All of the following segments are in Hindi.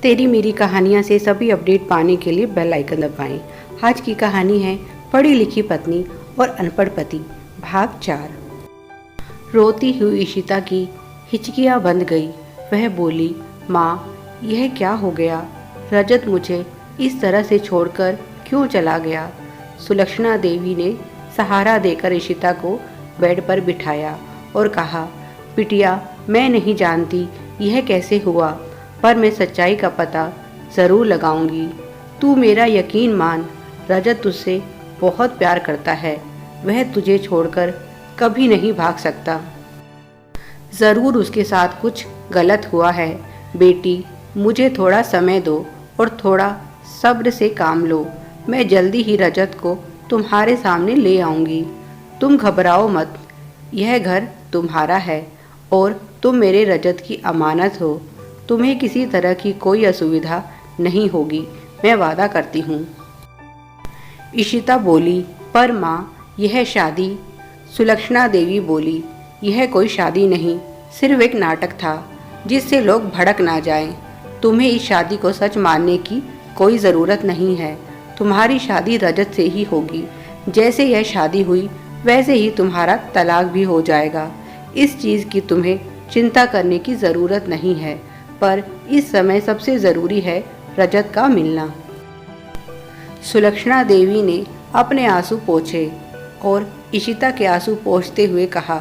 तेरी मेरी कहानियाँ से सभी अपडेट पाने के लिए बेल आइकन दबाएं। आज की कहानी है पढ़ी लिखी पत्नी और अनपढ़ पति, भाग 4। रोती हुई इशिता की हिचकियाँ बंद गई। वह बोली, माँ, यह क्या हो गया? रजत मुझे इस तरह से छोड़कर क्यों चला गया? सुलक्षणा देवी ने सहारा देकर इशिता को बेड पर बिठाया और कहा, बिटिया, मैं नहीं जानती यह कैसे हुआ, पर मैं सच्चाई का पता ज़रूर लगाऊंगी। तू मेरा यकीन मान, रजत तुझसे बहुत प्यार करता है। वह तुझे छोड़कर कभी नहीं भाग सकता। ज़रूर उसके साथ कुछ गलत हुआ है। बेटी, मुझे थोड़ा समय दो और थोड़ा सब्र से काम लो। मैं जल्दी ही रजत को तुम्हारे सामने ले आऊंगी। तुम घबराओ मत। यह घर तुम्हारा है और तुम मेरे रजत की अमानत हो। तुम्हें किसी तरह की कोई असुविधा नहीं होगी, मैं वादा करती हूँ। इशिता बोली, पर माँ, यह शादी? सुलक्षणा देवी बोली, यह कोई शादी नहीं, सिर्फ एक नाटक था जिससे लोग भड़क ना जाएं। तुम्हें इस शादी को सच मानने की कोई ज़रूरत नहीं है। तुम्हारी शादी रजत से ही होगी। जैसे यह शादी हुई वैसे ही तुम्हारा तलाक भी हो जाएगा। इस चीज़ की तुम्हें चिंता करने की ज़रूरत नहीं है, पर इस समय सबसे ज़रूरी है रजत का मिलना। सुलक्षणा देवी ने अपने आंसू पोंछे और इशिता के आंसू पोंछते हुए कहा,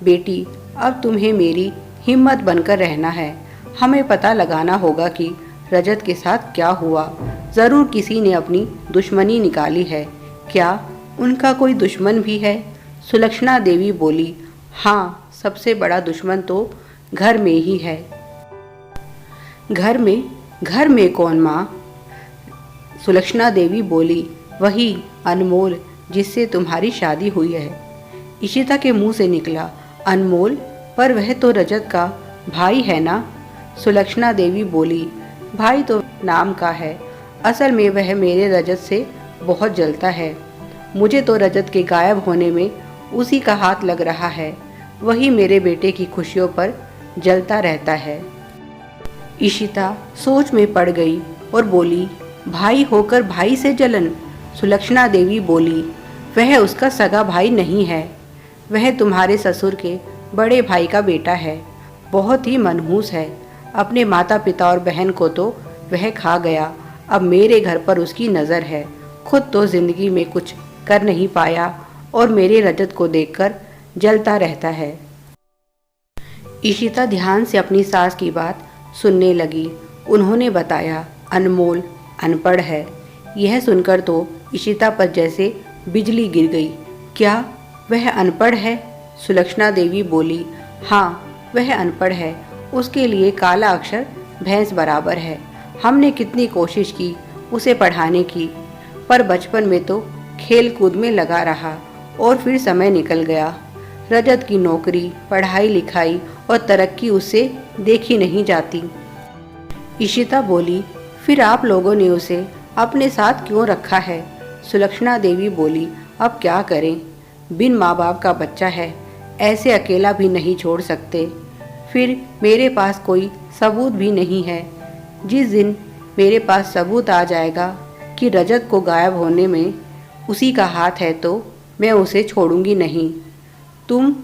बेटी, अब तुम्हें मेरी हिम्मत बनकर रहना है। हमें पता लगाना होगा कि रजत के साथ क्या हुआ। ज़रूर किसी ने अपनी दुश्मनी निकाली है। क्या उनका कोई दुश्मन भी है? सुलक्षणा देवी बोली, हाँ, सबसे बड़ा दुश्मन तो घर में ही है। घर में कौन माँ? सुलक्षणा देवी बोली, वही अनमोल जिससे तुम्हारी शादी हुई है। इशिता के मुंह से निकला, अनमोल? पर वह तो रजत का भाई है ना? सुलक्षणा देवी बोली, भाई तो नाम का है, असल में वह मेरे रजत से बहुत जलता है। मुझे तो रजत के गायब होने में उसी का हाथ लग रहा है। वही मेरे बेटे की खुशियों पर जलता रहता है। इशिता सोच में पड़ गई और बोली, भाई होकर भाई से जलन? सुलक्षणा देवी बोली, वह उसका सगा भाई नहीं है। वह तुम्हारे ससुर के बड़े भाई का बेटा है। बहुत ही मनहूस है। अपने माता पिता और बहन को तो वह खा गया, अब मेरे घर पर उसकी नज़र है। खुद तो जिंदगी में कुछ कर नहीं पाया और मेरे रजत को देखकर जलता रहता है। इशिता ध्यान से अपनी सास की बात सुनने लगी। उन्होंने बताया, अनमोल अनपढ़ है। यह सुनकर तो इशिता पर जैसे बिजली गिर गई। क्या वह अनपढ़ है? सुलक्षणा देवी बोली, हाँ, वह अनपढ़ है। उसके लिए काला अक्षर भैंस बराबर है। हमने कितनी कोशिश की उसे पढ़ाने की, पर बचपन में तो खेल कूद में लगा रहा और फिर समय निकल गया। रजत की नौकरी, पढ़ाई लिखाई और तरक्की उससे देखी नहीं जाती। इशिता बोली, फिर आप लोगों ने उसे अपने साथ क्यों रखा है? सुलक्षणा देवी बोली, अब क्या करें, बिन माँ बाप का बच्चा है, ऐसे अकेला भी नहीं छोड़ सकते। फिर मेरे पास कोई सबूत भी नहीं है। जिस दिन मेरे पास सबूत आ जाएगा कि रजत को गायब होने में उसी का हाथ है तो मैं उसे छोड़ूंगी नहीं। तुम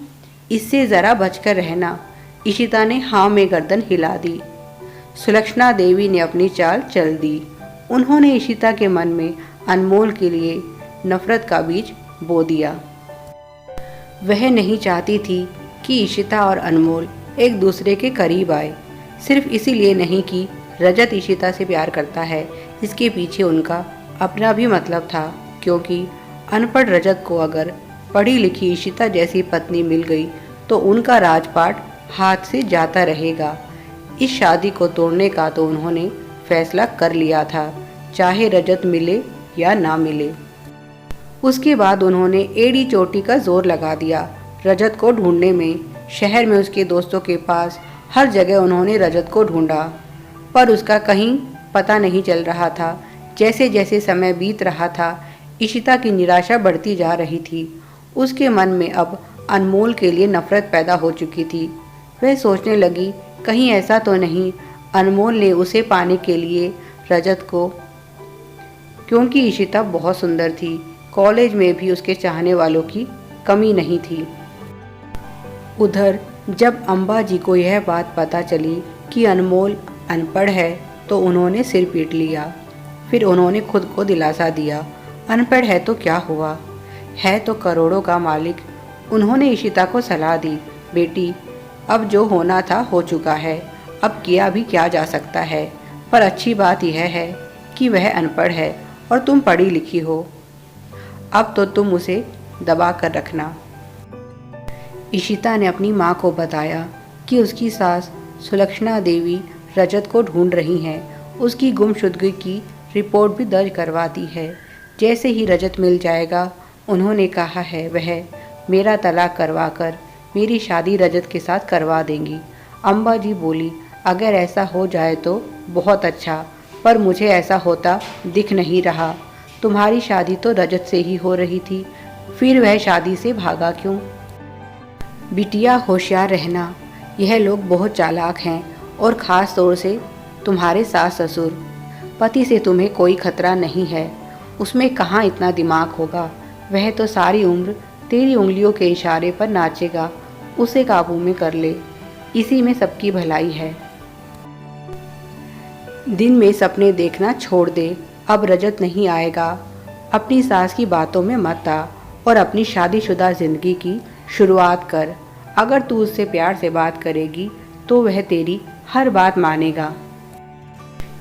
इससे ज़रा बचकर रहना। इशिता ने हाँ में गर्दन हिला दी। सुलक्षणा देवी ने अपनी चाल चल दी। उन्होंने इशिता के मन में अनमोल के लिए नफरत का बीज बो दिया। वह नहीं चाहती थी कि इशिता और अनमोल एक दूसरे के करीब आए। सिर्फ इसीलिए नहीं कि रजत इशिता से प्यार करता है, इसके पीछे उनका अपना भी मतलब था, क्योंकि अनपढ़ रजत को अगर पढ़ी लिखी इशिता जैसी पत्नी मिल गई तो उनका राजपाट हाथ से जाता रहेगा। इस शादी को तोड़ने का तो उन्होंने फैसला कर लिया था, चाहे रजत मिले या ना मिले। उसके बाद उन्होंने एड़ी चोटी का जोर लगा दिया रजत को ढूंढने में। शहर में उसके दोस्तों के पास हर जगह उन्होंने रजत को ढूंढा, पर उसका कहीं पता नहीं चल रहा था। जैसे जैसे समय बीत रहा था, इशिता की निराशा बढ़ती जा रही थी। उसके मन में अब अनमोल के लिए नफरत पैदा हो चुकी थी। वह सोचने लगी, कहीं ऐसा तो नहीं अनमोल ने उसे पाने के लिए रजत को, क्योंकि इशिता बहुत सुंदर थी, कॉलेज में भी उसके चाहने वालों की कमी नहीं थी। उधर जब अम्बा जी को यह बात पता चली कि अनमोल अनपढ़ है तो उन्होंने सिर पीट लिया। फिर उन्होंने खुद को दिलासा दिया, अनपढ़ है तो क्या हुआ, है तो करोड़ों का मालिक। उन्होंने इशिता को सलाह दी, बेटी अब जो होना था हो चुका है, अब किया भी क्या जा सकता है, पर अच्छी बात यह है कि वह अनपढ़ है और तुम पढ़ी लिखी हो, अब तो तुम उसे दबा कर रखना। इशिता ने अपनी माँ को बताया कि उसकी सास सुलक्षणा देवी रजत को ढूंढ रही हैं, उसकी गुमशुदगी की रिपोर्ट भी दर्ज करवा दी है। जैसे ही रजत मिल जाएगा, उन्होंने कहा है वह मेरा तलाक करवा कर मेरी शादी रजत के साथ करवा देंगी। अम्बा जी बोली, अगर ऐसा हो जाए तो बहुत अच्छा, पर मुझे ऐसा होता दिख नहीं रहा। तुम्हारी शादी तो रजत से ही हो रही थी, फिर वह शादी से भागा क्यों? बिटिया होशियार रहना, यह लोग बहुत चालाक हैं और ख़ास तौर से तुम्हारे सास ससुर। पति से तुम्हें कोई खतरा नहीं है, उसमें कहाँ इतना दिमाग होगा, वह तो सारी उम्र तेरी उंगलियों के इशारे पर नाचेगा, उसे काबू में कर ले, इसी में सबकी भलाई है। दिन में सपने देखना छोड़ दे, अब रजत नहीं आएगा। अपनी सास की बातों में मत आ और अपनी शादीशुदा जिंदगी की शुरुआत कर। अगर तू उससे प्यार से बात करेगी तो वह तेरी हर बात मानेगा।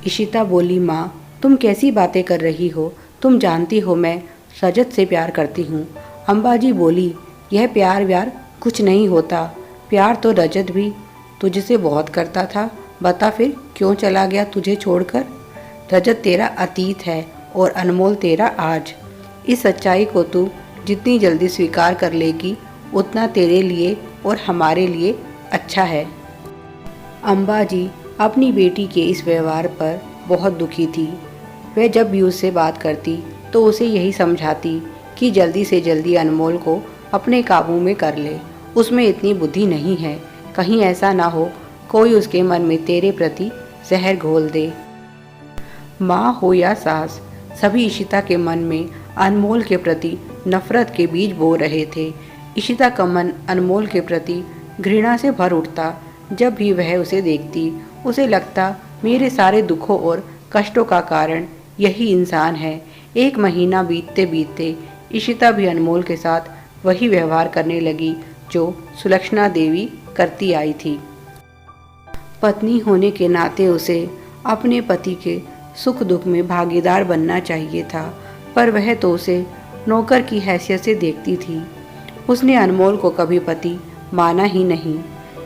इशिता बोली, माँ तुम कैसी बातें कर रही हो, तुम जानती हो मैं रजत से प्यार करती हूँ। अम्बाजी बोली, यह प्यार व्यार कुछ नहीं होता, प्यार तो रजत भी तुझसे बहुत करता था, बता फिर क्यों चला गया तुझे छोड़कर? रजत तेरा अतीत है और अनमोल तेरा आज। इस सच्चाई को तू जितनी जल्दी स्वीकार कर लेगी उतना तेरे लिए और हमारे लिए अच्छा है। अम्बा जी अपनी बेटी के इस व्यवहार पर बहुत दुखी थी। वह जब भी उससे बात करती तो उसे यही समझाती कि जल्दी से जल्दी अनमोल को अपने काबू में कर ले, उसमें इतनी बुद्धि नहीं है, कहीं ऐसा ना हो कोई उसके मन में तेरे प्रति जहर घोल दे। माँ हो या सास, सभी इशिता के मन में अनमोल के प्रति नफरत के बीज बो रहे थे। इशिता का मन अनमोल के प्रति घृणा से भर उठता। जब भी वह उसे देखती उसे लगता मेरे सारे दुखों और कष्टों का कारण यही इंसान है। एक महीना बीतते बीतते इशिता भी अनमोल के साथ वही व्यवहार करने लगी जो सुलक्षणा देवी करती आई थी। पत्नी होने के नाते उसे अपने पति के सुख दुख में भागीदार बनना चाहिए था, पर वह तो उसे नौकर की हैसियत से देखती थी। उसने अनमोल को कभी पति माना ही नहीं,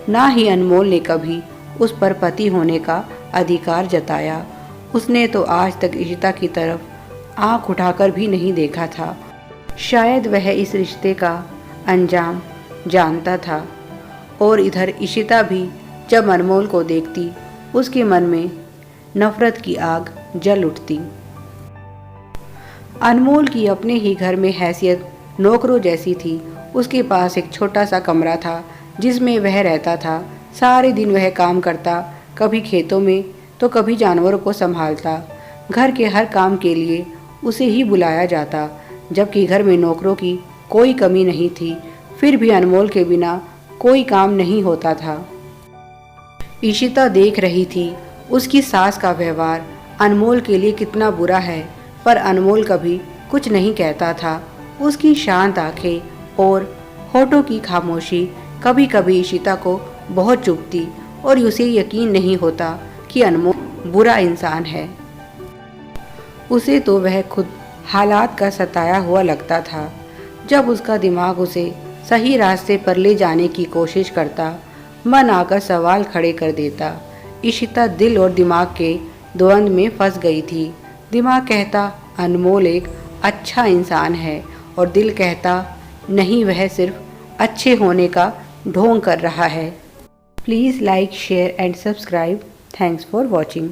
ना ही अनमोल ने कभी उस पर पति होने का अधिकार जताया। उसने तो आज तक इशिता की तरफ आंख उठाकर भी नहीं देखा था। शायद वह इस रिश्ते का अंजाम जानता था। और इधर इशिता भी जब अनमोल को देखती उसके मन में नफरत की आग जल उठती। अनमोल की अपने ही घर में हैसियत नौकरों जैसी थी। उसके पास एक छोटा सा कमरा था जिसमें वह रहता था। सारे दिन वह काम करता, कभी खेतों में तो कभी जानवरों को संभालता। घर के हर काम के लिए उसे ही बुलाया जाता, जबकि घर में नौकरों की कोई कमी नहीं थी। फिर भी अनमोल के बिना कोई काम नहीं होता था। इशिता देख रही थी उसकी सास का व्यवहार अनमोल के लिए कितना बुरा है, पर अनमोल कभी कुछ नहीं कहता था। उसकी शांत आंखें और होठों की खामोशी कभी कभी इशिता को बहुत चुभती और उसे यकीन नहीं होता कि अनमोल बुरा इंसान है। उसे तो वह खुद हालात का सताया हुआ लगता था। जब उसका दिमाग उसे सही रास्ते पर ले जाने की कोशिश करता, मन आकर सवाल खड़े कर देता। इशिता दिल और दिमाग के द्वंद्व में फंस गई थी। दिमाग कहता अनमोल एक अच्छा इंसान है और दिल कहता नहीं, वह सिर्फ अच्छे होने का ढोंग कर रहा है। Please like, share and subscribe. Thanks for watching.